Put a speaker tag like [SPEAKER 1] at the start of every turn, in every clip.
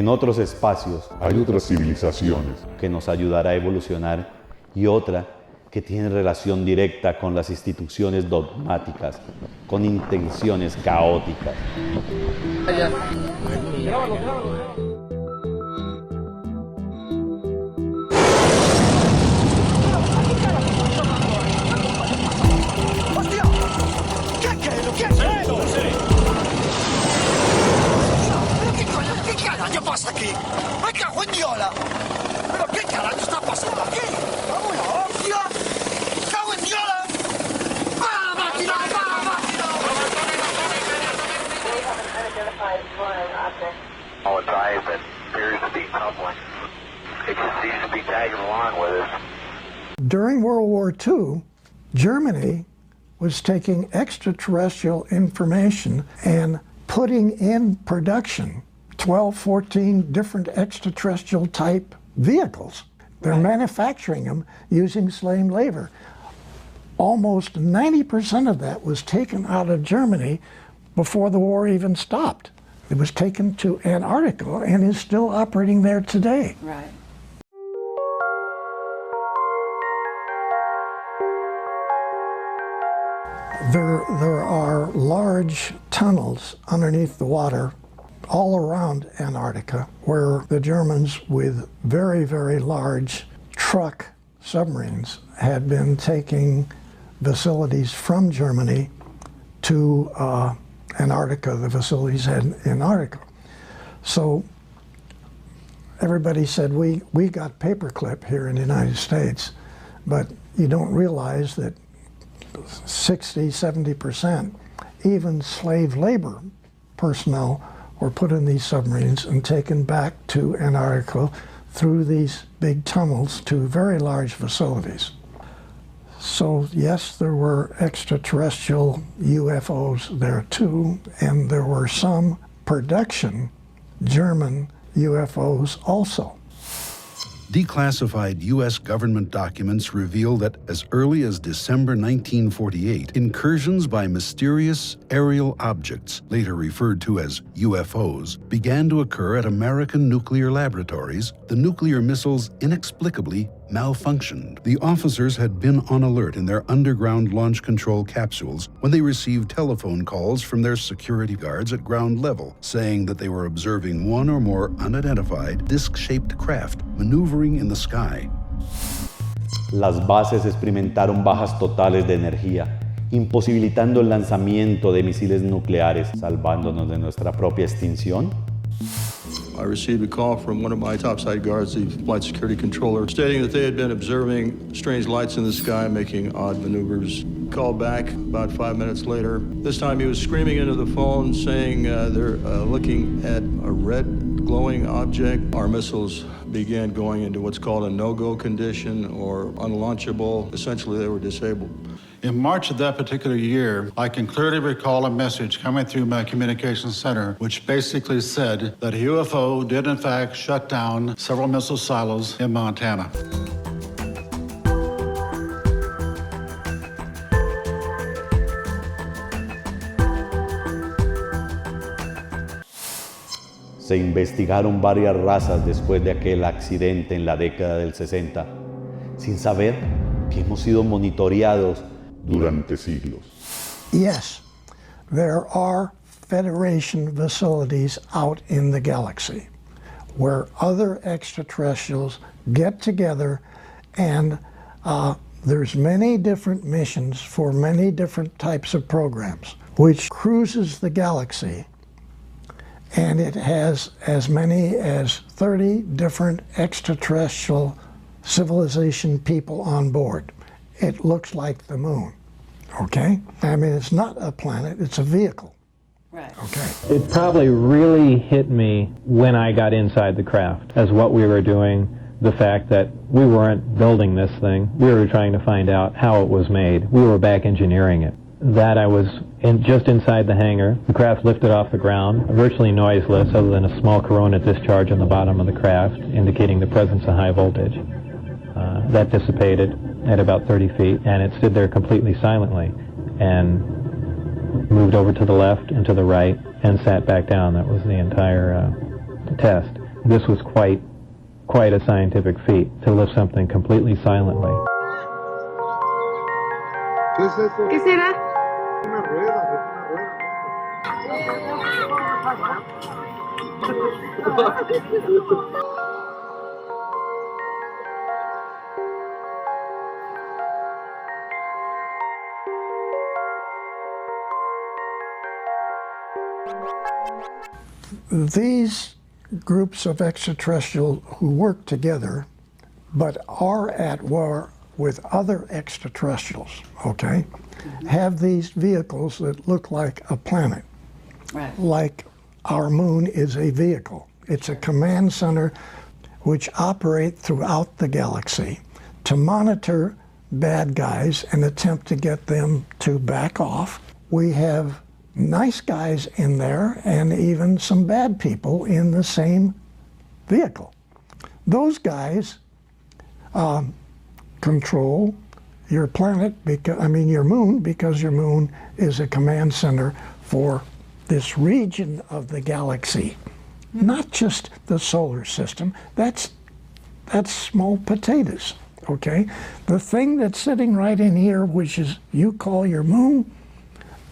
[SPEAKER 1] En otros espacios
[SPEAKER 2] hay otras civilizaciones
[SPEAKER 1] que nos ayudará a evolucionar y otra que tiene relación directa con las instituciones dogmáticas, con intenciones caóticas.
[SPEAKER 3] ¿Qué pasa aquí? ¡Me cago en Diola! ¿Pero qué carajo está pasando aquí? ¡Vamos la hostia! ¡Me cago en Diola! ¡Va, máquina! ¡Va, máquina!
[SPEAKER 4] All advised that appears to be tumbling. It just seems to be tagging along with us.
[SPEAKER 5] During World War II, Germany was taking extraterrestrial information and putting in production 12, 14 different extraterrestrial type vehicles. They're manufacturing them using slave labor. Almost 90% of that was taken out of Germany before the war even stopped. It was taken to Antarctica and is still operating there today.
[SPEAKER 6] Right.
[SPEAKER 5] There are large tunnels underneath the water all around Antarctica where the Germans with very, very large truck submarines had been taking facilities from Germany to Antarctica, the facilities in Antarctica. So everybody said, we got paperclip here in the United States, but you don't realize that 60, 70%, even slave labor personnel were put in these submarines and taken back to Antarctica through these big tunnels to very large facilities. So yes, there were extraterrestrial UFOs there too, and there were some production German UFOs also.
[SPEAKER 7] Declassified U.S. government documents reveal that as early as December 1948, incursions by mysterious aerial objects, later referred to as UFOs, began to occur at American nuclear laboratories. The nuclear missiles inexplicably malfunctioned. The officers had been on alert in their underground launch control capsules when they received telephone calls from their security guards at ground level, saying that they were observing one or more unidentified disc-shaped craft maneuvering in the sky.
[SPEAKER 1] Las bases experimentaron bajas totales de energía, imposibilitando el lanzamiento de misiles nucleares, salvándonos de nuestra propia extinción.
[SPEAKER 8] I received a call from one of my topside guards, the flight security controller, stating that they had been observing strange lights in the sky making odd maneuvers. Called back about 5 minutes later. This time he was screaming into the phone saying they're looking at a red glowing object. Our missiles began going into what's called a no-go condition or unlaunchable. Essentially, they were disabled.
[SPEAKER 9] In March of that particular year, I can clearly recall a message coming through my communications center, which basically said that a UFO did in fact shut down several missile silos in Montana.
[SPEAKER 1] Se investigaron varias razas después de aquel accidente en la década del 60, sin saber que hemos sido monitoreados
[SPEAKER 2] durante siglos.
[SPEAKER 5] Yes, there are Federation facilities out in the galaxy where other extraterrestrials get together, and there's many different missions for many different types of programs, which cruises the galaxy, and it has as many as 30 different extraterrestrial civilization people on board. It looks like the moon, okay? I mean, it's not a planet, it's a vehicle.
[SPEAKER 6] Right.
[SPEAKER 5] Okay.
[SPEAKER 10] It probably really hit me when I got inside the craft as what we were doing, the fact that we weren't building this thing, we were trying to find out how it was made. We were back engineering it. That I was just inside the hangar. The craft lifted off the ground, virtually noiseless other than a small corona discharge on the bottom of the craft, indicating the presence of high voltage. That dissipated at about 30 feet, and it stood there completely silently and moved over to the left and to the right and sat back down. That was the entire test. this was quite a scientific feat to lift something completely silently.
[SPEAKER 3] ¿Qué es eso?
[SPEAKER 6] ¿Qué será?
[SPEAKER 3] Una rueda,
[SPEAKER 5] These groups of extraterrestrials who work together but are at war with other extraterrestrials, okay, have these vehicles that look like a planet.
[SPEAKER 6] Right.
[SPEAKER 5] Like our moon is a vehicle. It's a command center which operate throughout the galaxy to monitor bad guys and attempt to get them to back off. We have nice guys in there and even some bad people in the same vehicle. Those guys control your planet, your moon, because your moon is a command center for this region of the galaxy, not just the solar system. That's small potatoes, okay? The thing that's sitting right in here, which is you call your moon,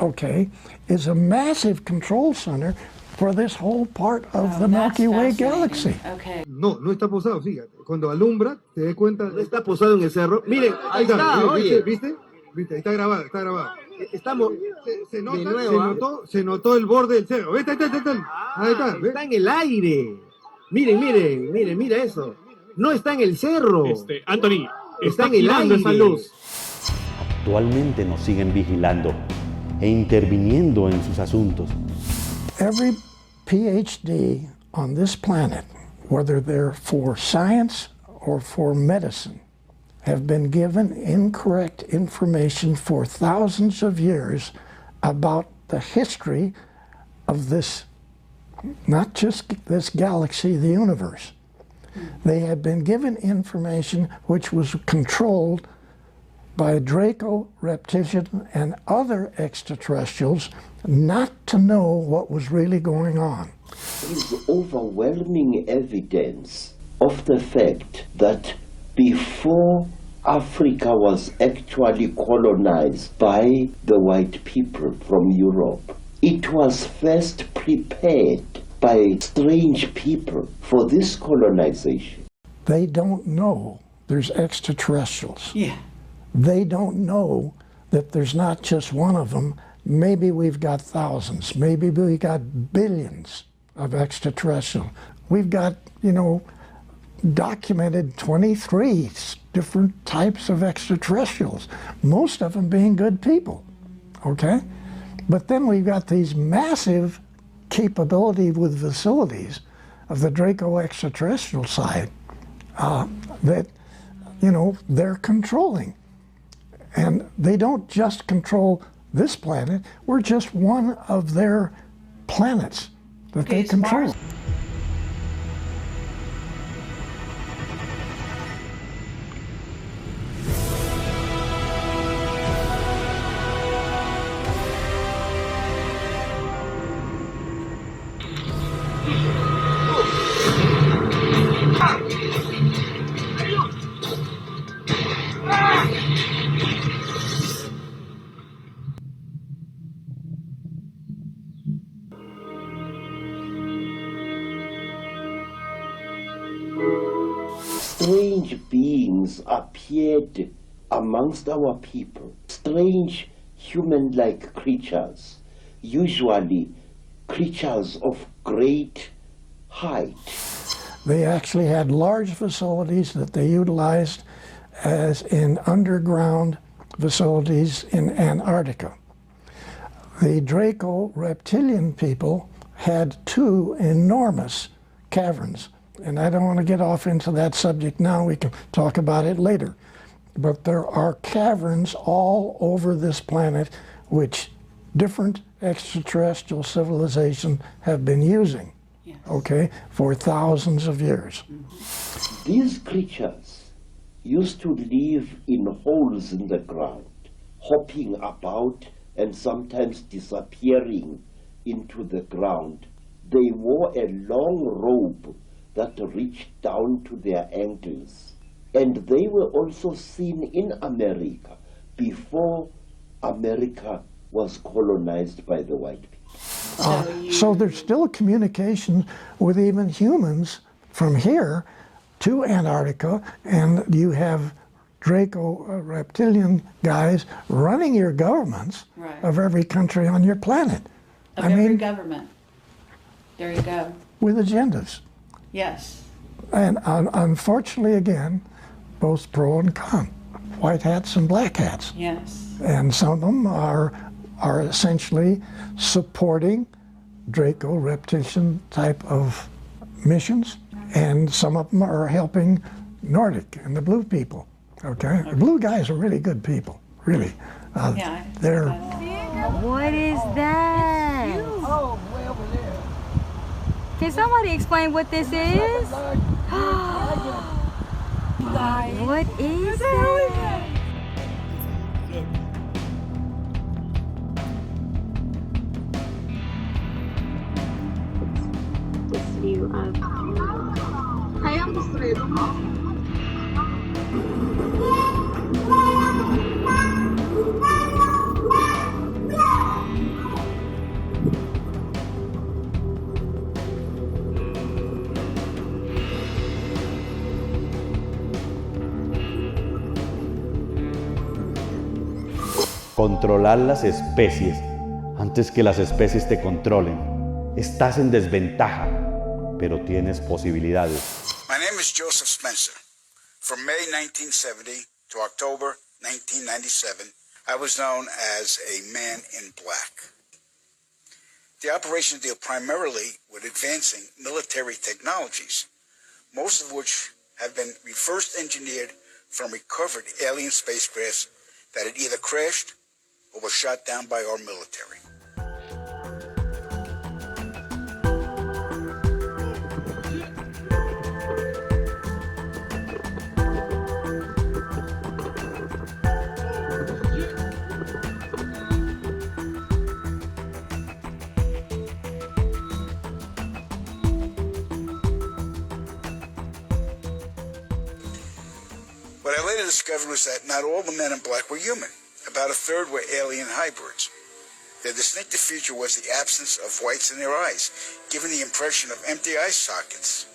[SPEAKER 5] okay, is a massive control center for this whole part of the Milky Way galaxy.
[SPEAKER 6] Okay.
[SPEAKER 3] No, no está posado, fíjate. Cuando alumbra, te das cuenta. No está posado en el cerro. Miren, ahí está, oye. ¿Viste? ¿Viste? Ahí está grabado, está grabado. Estamos. Se nota, de nuevo, se notó el borde del cerro. ¿Ves? Ahí está. Ahí está. Está en el aire. Miren, mira eso. No está en el cerro.
[SPEAKER 11] Anthony,
[SPEAKER 3] está en el aire. Esa luz.
[SPEAKER 1] Actualmente nos siguen vigilando e interviniendo en sus asuntos.
[SPEAKER 5] Every PhD on this planet, whether they're for science or for medicine, have been given incorrect information for thousands of years about the history of this, not just this galaxy, the universe. They have been given information which was controlled by Draco, Reptilian, and other extraterrestrials not to know what was really going on.
[SPEAKER 12] There is overwhelming evidence of the fact that before Africa was actually colonized by the white people from Europe, it was first prepared by strange people for this colonization.
[SPEAKER 5] They don't know there's extraterrestrials.
[SPEAKER 6] Yeah.
[SPEAKER 5] They don't know that there's not just one of them. Maybe we've got thousands. Maybe we got billions of extraterrestrials. We've got, documented 23 different types of extraterrestrials, most of them being good people, okay? But then we've got these massive capability with facilities of the Draco extraterrestrial side that, they're controlling. And they don't just control this planet, we're just one of their planets that they control.
[SPEAKER 12] Strange beings appeared amongst our people, strange human-like creatures, usually creatures of great height.
[SPEAKER 5] They actually had large facilities that they utilized as in underground facilities in Antarctica. The Draco reptilian people had 2 enormous caverns. And I don't want to get off into that subject now, we can talk about it later. But there are caverns all over this planet which different extraterrestrial civilizations have been using, okay, for thousands of years.
[SPEAKER 12] These creatures used to live in holes in the ground, hopping about and sometimes disappearing into the ground. They wore a long robe that reached down to their ankles. And they were also seen in America before America was colonized by the white people.
[SPEAKER 5] So there's still a communication with even humans from here to Antarctica, and you have Draco reptilian guys running your governments of every country on your planet.
[SPEAKER 6] Of every government. There you go.
[SPEAKER 5] With agendas.
[SPEAKER 6] Yes.
[SPEAKER 5] And unfortunately, again, both pro and con, white hats and black hats.
[SPEAKER 6] Yes.
[SPEAKER 5] And some of them are essentially supporting Draco reptilian type of missions, and some of them are helping Nordic and the blue people. Okay? The blue guys are really good people, really.
[SPEAKER 6] Yeah.
[SPEAKER 5] They're.
[SPEAKER 11] What is that?
[SPEAKER 3] Oh, way over there.
[SPEAKER 11] Can somebody explain what this is? What is that?
[SPEAKER 13] This view of kayang destruido mo.
[SPEAKER 1] Controlar las especies antes que las especies te controlen. Estás en desventaja, pero tienes posibilidades.
[SPEAKER 14] My name is Joseph Spencer. From May 1970 to October 1997, I was known as a man in black. The operations deal primarily with advancing military technologies, most of which have been reverse engineered from recovered alien spacecrafts that had either crashed or were shot down by our military. What I later discovered was that not all the men in black were human. About a third were alien hybrids. Their distinctive feature was the absence of whites in their eyes, giving the impression of empty eye sockets.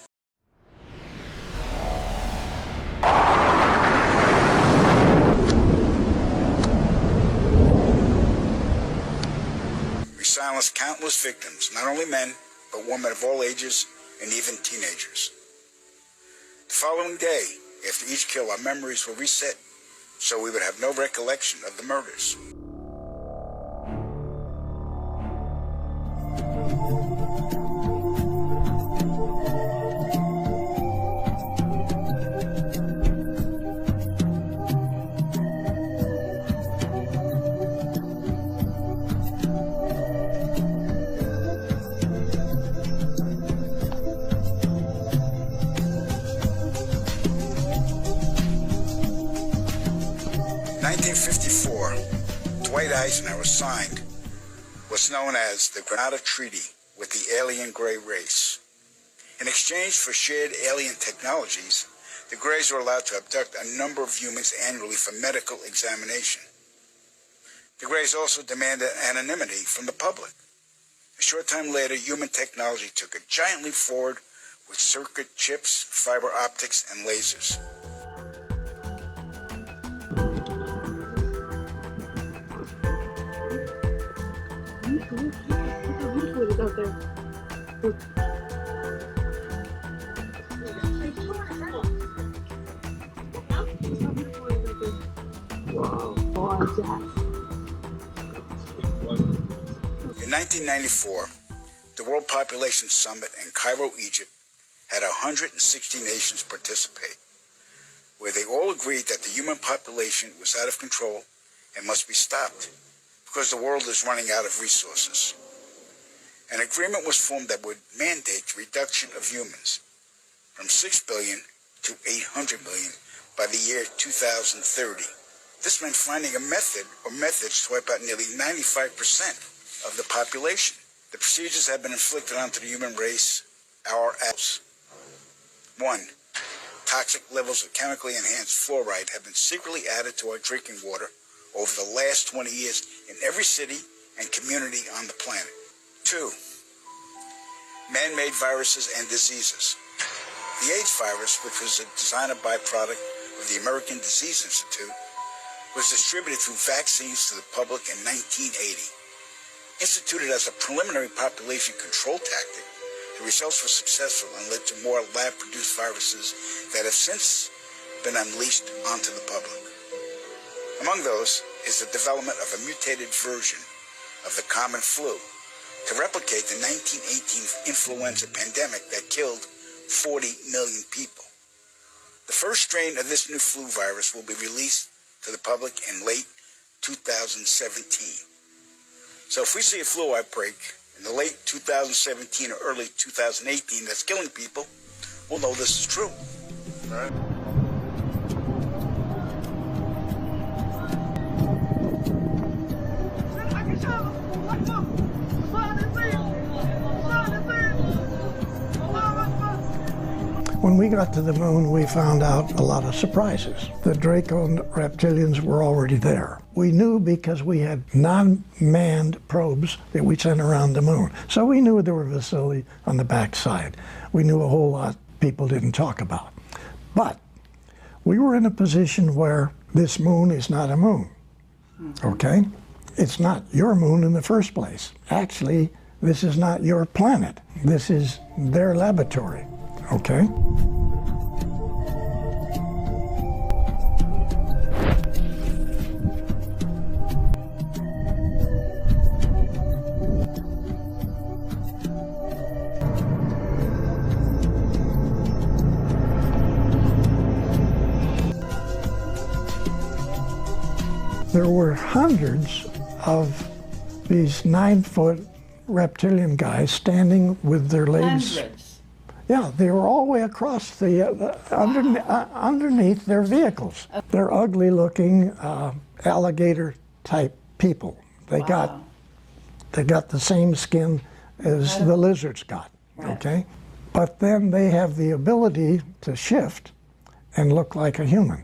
[SPEAKER 14] We silenced countless victims, not only men, but women of all ages and even teenagers. The following day, after each kill, our memories were reset, so we would have no recollection of the murders. In 1954, Dwight Eisenhower signed what's known as the Granada Treaty with the alien gray race. In exchange for shared alien technologies, the Greys were allowed to abduct a number of humans annually for medical examination. The Greys also demanded anonymity from the public. A short time later, human technology took a giant leap forward with circuit chips, fiber optics, and lasers.
[SPEAKER 13] Out there. Wow.
[SPEAKER 14] In 1994, the World Population Summit in Cairo, Egypt, had 160 nations participate, where they all agreed that the human population was out of control and must be stopped because the world is running out of resources. An agreement was formed that would mandate the reduction of humans from 6 billion to 800 million by the year 2030. This meant finding a method or methods to wipe out nearly 95% of the population. The procedures have been inflicted onto the human race, our apps. 1. Toxic levels of chemically enhanced fluoride have been secretly added to our drinking water over the last 20 years in every city and community on the planet. 2. Man-made viruses and diseases. The AIDS virus, which was a designer byproduct of the American Disease Institute, was distributed through vaccines to the public in 1980. Instituted as a preliminary population control tactic, the results were successful and led to more lab-produced viruses that have since been unleashed onto the public. Among those is the development of a mutated version of the common flu to replicate the 1918 influenza pandemic that killed 40 million people. The first strain of this new flu virus will be released to the public in late 2017. So if we see a flu outbreak in the late 2017 or early 2018 that's killing people, we'll know this is true. All right.
[SPEAKER 5] When we got to the moon, we found out a lot of surprises. The Draco reptilians were already there. We knew because we had non-manned probes that we sent around the moon. So we knew there were facilities on the backside. We knew a whole lot people didn't talk about. But we were in a position where this moon is not a moon, okay? It's not your moon in the first place. Actually, this is not your planet. This is their laboratory. Okay? There were hundreds of these 9-foot reptilian guys standing with their legs.
[SPEAKER 6] Hundreds.
[SPEAKER 5] Yeah, they were all the way across the underneath their vehicles. They're ugly-looking alligator-type people. They got the same skin as the lizards got. Okay, but then they have the ability to shift and look like a human.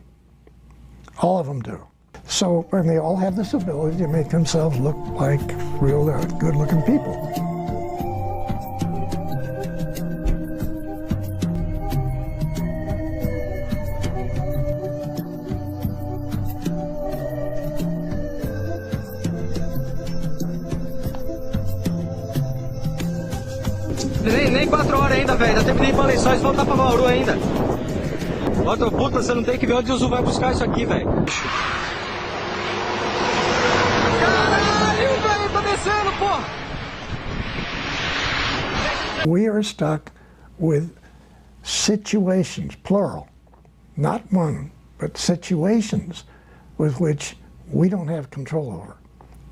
[SPEAKER 5] All of them do. So, and they all have this ability to make themselves look like real good-looking people.
[SPEAKER 15] Nem 4 horas ainda, velho. Dá tempo de ir pra Lençóis e voltar pra Bauru ainda. Outra puta, você não tem que ver onde o Zul vai buscar isso aqui, velho. Caralho, velho, tá descendo, pô!
[SPEAKER 5] We are stuck with situations, plural, not one, but situations with which we don't have control over.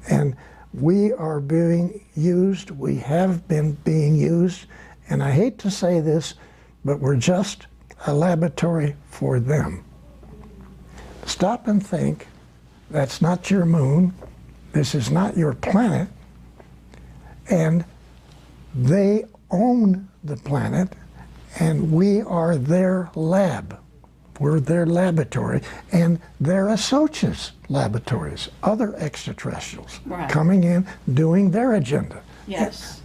[SPEAKER 5] And we are being used, we have been being used, and I hate to say this, but we're just a laboratory for them. Stop and think, that's not your moon, this is not your planet, and they own the planet, and we are their lab. We're their laboratory, and they're Asocia's laboratories, other extraterrestrials coming in, doing their agenda.
[SPEAKER 6] Yes.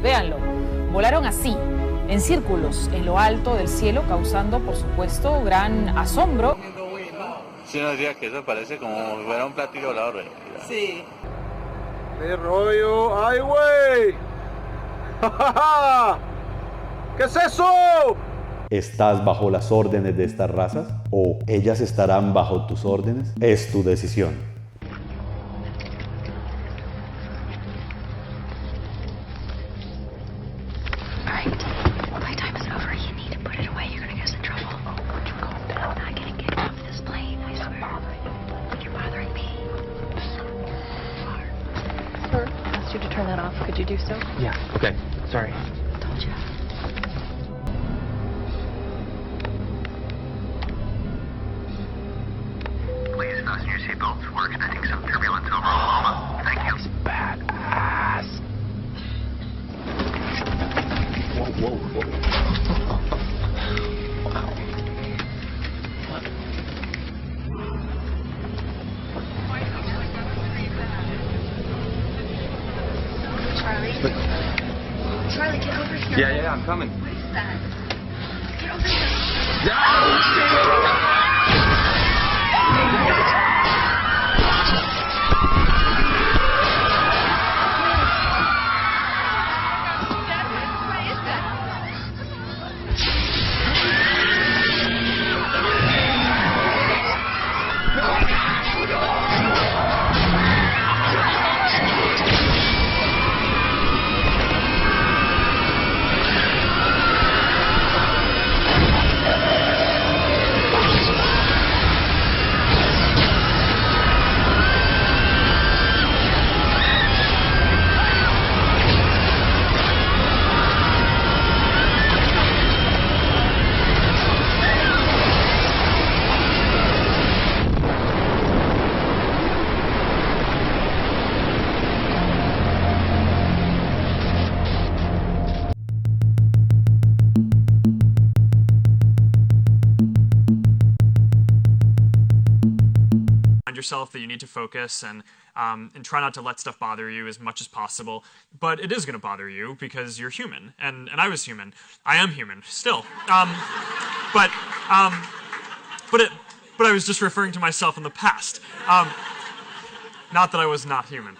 [SPEAKER 16] Véanlo, volaron así, en círculos, en lo alto del cielo, causando, por supuesto, gran asombro.
[SPEAKER 17] Sí, nos decía que eso parece como si fuera un platillo volador, ¿verdad?
[SPEAKER 15] Sí. ¡Qué rollo! ¡Ay, güey! ¿Qué es eso?
[SPEAKER 1] ¿Estás bajo las órdenes de estas razas? ¿O ellas estarán bajo tus órdenes? Es tu decisión.
[SPEAKER 18] Could you do so?
[SPEAKER 19] Yeah, okay. Sorry.
[SPEAKER 18] Told you.
[SPEAKER 15] Yeah, I'm coming.
[SPEAKER 19] Yourself that you need to focus and try not to let stuff bother you as much as possible, but it is going to bother you because you're human, and I was human. I am human still, but I was just referring to myself in the past, not that I was not human.